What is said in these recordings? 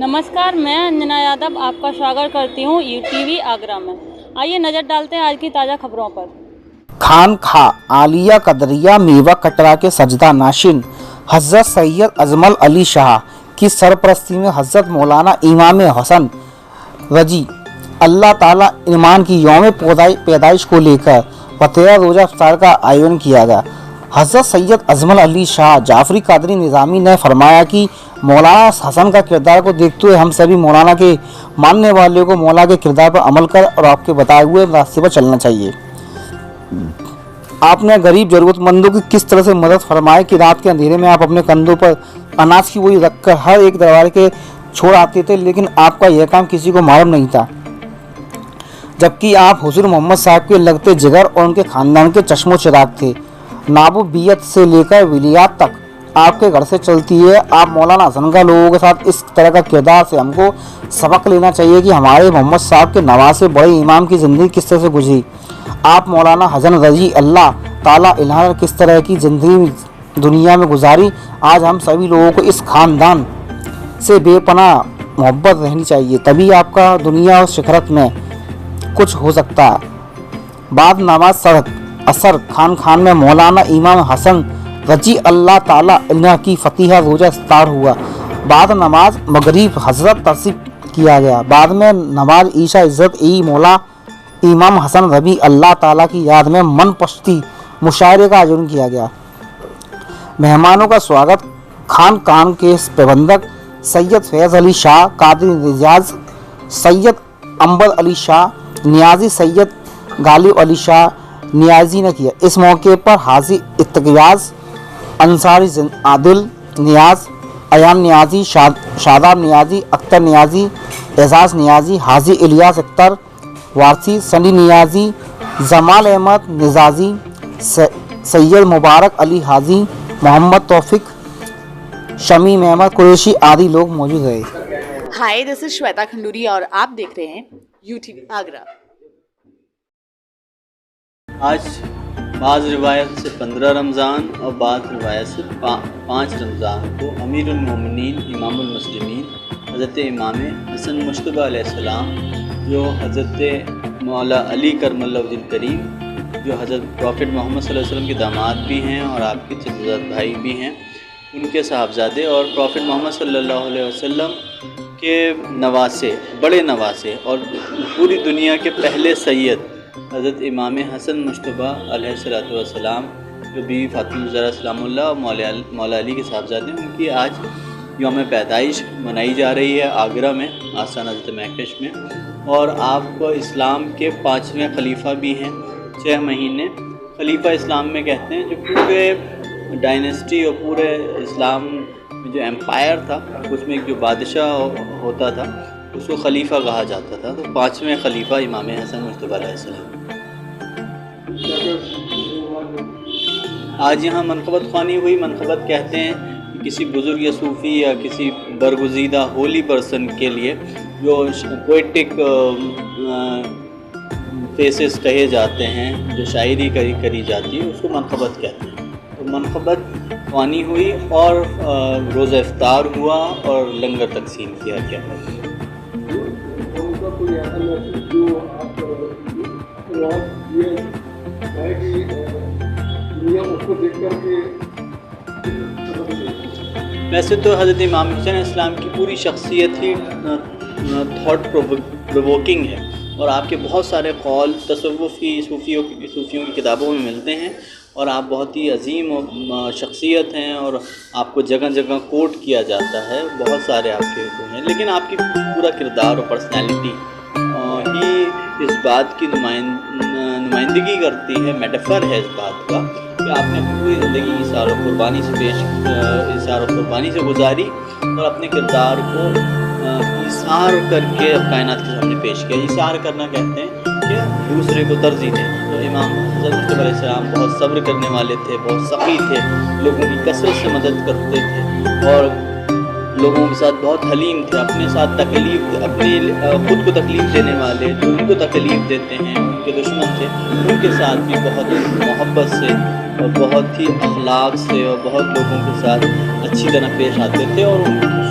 नमस्कार, मैं अंजना यादव आपका स्वागत करती हूँ यूटीवी आगरा में। आइए नज़र डालते हैं आज की ताज़ा खबरों पर। खान खा आलिया कदरिया मेवा कटरा के सजदा नाशिन हज़रत सैयद अजमल अली शाह की सरपरस्ती में हज़रत मौलाना इमाम हसन रजी अल्लाह ताला ईमान की यौम पैदाइश को लेकर फतेह रोज़ा इफ्तार का आयोजन किया गया। हज़रत सैयद अजमल अली शाह जाफरी कादरी निज़ामी ने फरमाया कि मौलाना हसन का किरदार को देखते हुए हम सभी मौलाना के मानने वालों को मौला के किरदार पर अमल कर और आपके बताए हुए रास्ते पर चलना चाहिए। आपने गरीब ज़रूरतमंदों की किस तरह से मदद फरमाई कि रात के अंधेरे में आप अपने कंधों पर अनाज की बोरी रखकर हर एक दरबार के छोड़ आते थे, लेकिन आपका यह काम किसी को मालूम नहीं था, जबकि आप हुजूर मोहम्मद साहब के लगते जिगर और उनके खानदान के चश्मो चिराग थे। नाबुबियत से लेकर विलियात तक आपके घर से चलती है। आप मौलाना हसन का लोगों के साथ इस तरह का किरदार से हमको सबक लेना चाहिए कि हमारे मोहम्मद साहब के नवासे बड़े इमाम की ज़िंदगी किस तरह से गुजरी। आप मौलाना हसन रजी अल्लाह ताला इन्होंने किस तरह की ज़िंदगी दुनिया में गुजारी। आज हम सभी लोगों को इस ख़ानदान से बेपनाह मोहब्बत रहनी चाहिए, तभी आपका दुनिया और शिखरत में कुछ हो सकता है। बाद नमाज सड़क असर खान में मौलाना इमाम हसन रजी अल्लाह ताला इन्हा की फतीहा रोज़ा इफ्तार हुआ। बाद नमाज मगरिब हजरत तसीब किया गया। बाद में नमाज ईशा इज़्ज़त ई मौला इमाम हसन रबी अल्लाह ताला की याद में मन पश्ती मुशायरे का आयोजन किया गया। मेहमानों का स्वागत खान के प्रबंधक सैयद फैज़ अली शाह कादरी निजाज, सैयद अंबर अली शाह नियाजी, सैयद गालिब अली शाह नियाजी ने किया। इस मौके पर हाजी इत्तक़ियाज़ अंसारी आदिल नियाज, अयान नियाजी, शादाब नियाजी, अख्तर नियाजी, एजाज नियाजी, हाजी इलियास अख्तर वारसी, सनी नियाजी, जमाल अहमद निजाजी, सैयद मुबारक अली हाजी, मोहम्मद तौफिक, शमीम अहमद कुरैशी आदि लोग मौजूद रहे। हाय, दिस इज श्वेता खंडूरी और आप देख रहे हैं यूटीवी आगरा। आज बाज़ रिवायत से 15 रमज़ान और बाज़ रिवायत से 5 रमज़ान को अमीरुल मोमिनीन इमामुल मुस्लिमीन हज़रत इमाम हसन मुश्तबा अलैहिस्सलाम, जो हज़रत मौला अली करमल्लाहु वजहुल करीम, जो हज़रत प्रॉफिट मोहम्मद सल्लल्लाहु अलैहि वसल्लम के दामाद भी हैं और आपके चचेज़ाद भाई भी हैं, उनके साहबजादे और प्रॉफिट मोहम्मद सल्लल्लाहु अलैहि वसल्लम के नवासे, बड़े नवासे और पूरी दुनिया के पहले सैयद हज़रत इमाम हसन मुश्तबा अलैहिस्सलातु वस्सलाम, जो बीवी फातिमा ज़हरा सलामुल्लाह और मौला अली के साहबजादे, उनकी आज यौम पैदाइश मनाई जा रही है आगरा में, आस्थान हज़रत महकश में। और आप इस्लाम के 5वें खलीफा भी हैं। 6 महीने खलीफा इस्लाम में कहते हैं, जो पूरे डायनेस्टी और पूरे इस्लाम में जो एम्पायर था उसमें एक जो बादशाह होता था उसको खलीफा कहा जाता था। तो 5वें खलीफा इमाम हसन मुश्तबा अलैहिस्सलाम। आज यहाँ मनक़बत ख़्वानी हुई। मनक़बत कहते हैं कि किसी बुज़ुर्ग या सूफ़ी या किसी बरगुज़ीदा होली पर्सन के लिए जो पोएटिक फेसेस कहे जाते हैं, जो शायरी करी जाती है, उसको मनक़बत कहते हैं। तो मनक़बत ख़्वानी हुई और रोज़ा इफ्तार हुआ और लंगर तक़सीम किया गया। वैसे तो हज़रत इमाम हुसैन इस्लाम की पूरी शख्सियत ही थॉट प्रोवोकिंग है और आपके बहुत सारे कौल तसव्वुफ़ की सूफ़ियों की किताबों में मिलते हैं और आप बहुत ही अजीम शख्सियत हैं और आपको जगह जगह कोट किया जाता है। बहुत सारे आपके हैं, लेकिन आपकी पूरा किरदार और पर्सनैलिटी ही इस बात की नुमाइंदगी करती है, मेटाफर है इस बात का कि आपने पूरी ज़िंदगी इसार और कुर्बानी से गुजारी और अपने किरदार को इसार करके कायनात के सामने पेश किया। इसार करना कहते हैं कि दूसरे को तरजीह दें। तो इमाम हज़रत मुश्तबा अलैहिस्सलाम बहुत सब्र करने वाले थे, बहुत सख़ी थे, लोगों की कसरत से मदद करते थे और लोगों के साथ बहुत हलीम थे। अपने साथ तकलीफ़, अपने ख़ुद को तकलीफ़ देने वाले, जो उनको तकलीफ़ देते हैं, उनके दुश्मन थे, उनके साथ भी बहुत मोहब्बत से और बहुत ही अखलाक से और बहुत लोगों के साथ अच्छी तरह पेश आते थे और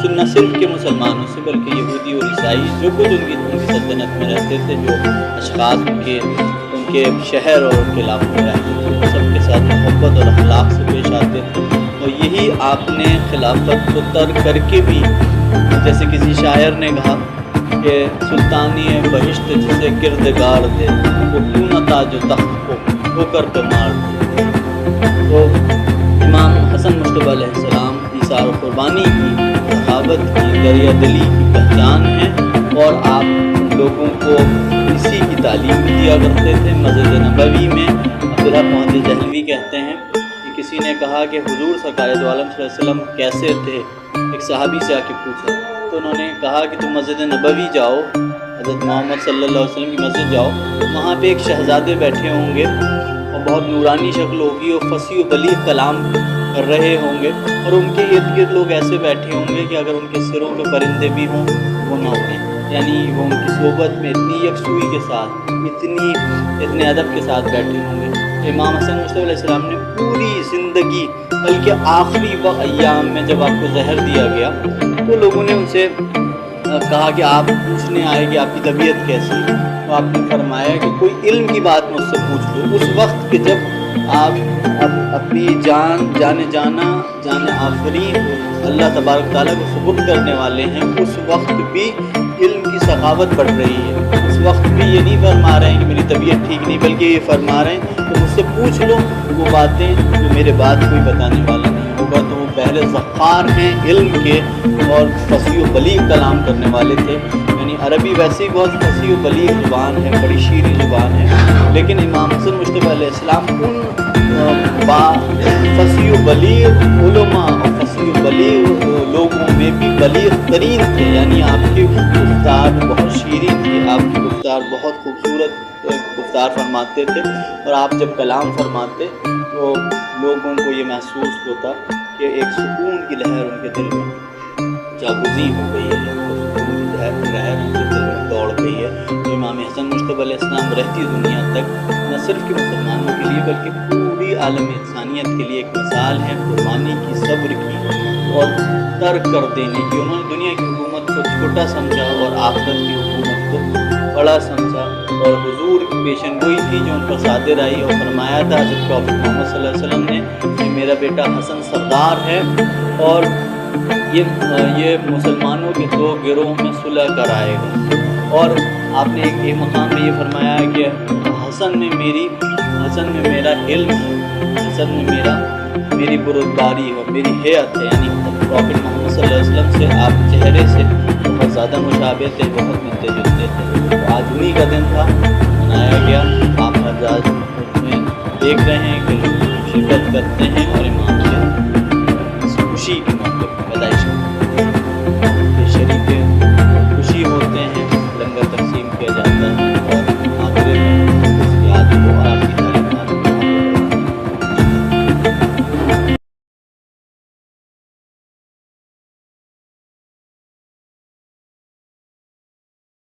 न सिर्फ के मुसलमानों से बल्कि यहूदी और ईसाई जो खुद उनकी सल्तनत में रहते थे, जो अशखास उनके शहर और उनके इलाकों में रहते थे, सबके साथ मोहब्बत और अखलाक से पेश आते थे। और यही आपने खिलाफत को तर्क करके भी, जैसे किसी शायर ने कहा कि सुल्तानी बहिश्त जिसे किरदगार दे वो क्यों न ताज तख्त को ठोकर पे मार दे। तो इमाम हसन मुश्तबा अलैहिस्सलाम ईसार कुर्बानी की, सखावत की, दरिया दिली की पहचान है और आप लोगों को इसी की तालीम भी दिया करते थे। मस्जिद नबवी में अब्दुल्लाह मोहम्मद दहलवी कहते हैं कि किसी ने कहा कि हुजूर सरकार दो आलम सल्लल्लाहु अलैहि वसल्लम कैसे थे, एक सहाबी से आके पूछा तो उन्होंने कहा कि तुम मस्जिद नबवी जाओ, हज़रत मोहम्मद सल्लल्लाहु अलैहि वसल्लम की मस्जिद जाओ, वहाँ पे एक शहज़ादे बैठे होंगे और बहुत नूरानी शक्ल होगी और फसी व बलीग कलाम कर रहे होंगे और उनके इर्द गिर्द लोग ऐसे बैठे होंगे कि अगर उनके सिरों पे परिंदे भी हों वो ना उड़ें। यानी वो उनकी सोबत में इतनी यकसुई के साथ, इतने अदब के साथ बैठे होंगे। इमाम हसन मुश्तबा अलैहिस्सलाम ने पूरी ज़िंदगी, बल्कि आखिरी अय्याम में जब आपको जहर दिया गया तो लोगों ने उनसे कहा कि आप पूछने आए कि आपकी तबीयत कैसी है, तो आपने फरमाया कि कोई इल्म की बात मुझसे पूछ लो। उस वक्त के जब आप अपनी जान आफरी अल्लाह तबारक ताला को सुबुत करने वाले हैं, उस वक्त भी इल्म की सखावत बढ़ रही है। उस वक्त भी ये नहीं फरमा रहे हैं कि मेरी तबीयत ठीक नहीं, बल्कि ये फरमा रहे हैं कि मुझसे पूछ लो वो बातें जो मेरे बाद कोई बताने वाला नहीं होगा। तो वो पहले ज़फ़ार हैं इल्म के और फसी व बलीग कलाम करने वाले थे। यानी अरबी वैसे ही बहुत फसी व बलीग ज़ुबान है, बड़ी शीरी ज़ुबान है, लेकिन इमाम हसन मुश्तबा अलैहिस्सलाम उन फसी व बलीग उलमा और फसी व बलीग लोगों में भी बलीग तरीन थे। यानी आपकी गुफ्तार बहुत शीरीन थी, आपकी गुफ्तार बहुत खूबसूरत गुफ्तार फरमाते थे और आप जब कलाम फरमाते तो लोगों को ये महसूस होता कि एक सुकून की लहर उनके दिल में जागुज़ी हो गई है, सुकून की लहर उनके दिल में दौड़ गई है। तो इमाम हसन मुश्तबा अलैहिस्सलाम रहती दुनिया तक न सिर्फ के मुसलमानों के लिए बल्कि पूरी आलम इंसानियत के लिए एक मिसाल है कुर्बानी की, सब्र की और तर्क कर देने की। उन्होंने दुनिया की हुकूमत को छोटा समझा और आखिरत की हुकूमत को बड़ा समझा और हुजूर की पेशन गोई थी जो उन पर सादिर आई और फरमाया था हज़रत प्रॉफेट मोहम्मद सल्लल्लाहु अलैहि वसल्लम ने कि मेरा बेटा हसन सरदार है और ये मुसलमानों के दो गिरोह में सुलह कराएगा। और आपने एक मकाम में ये फरमाया कि हसन में मेरा इल्म, हसन में मेरी बुरुदबारी और मेरी हैत है। यानी प्रॉफेट मोहम्मद सल्लल्लाहु अलैहि वसल्लम से आप चेहरे से बहुत ज़्यादा मुशाबे थे, बहुत मिलते जुलते थे। तो आज उन्हीं का दिन था, मनाया गया। आप आज में देख रहे हैं कि लोग शिरकत करते हैं और इमाम से इस खुशी के मौके पर पैदाइश शरीक खुशी होते हैं, लंगर तकसीम किया जाता है और आखिर में इस याद को और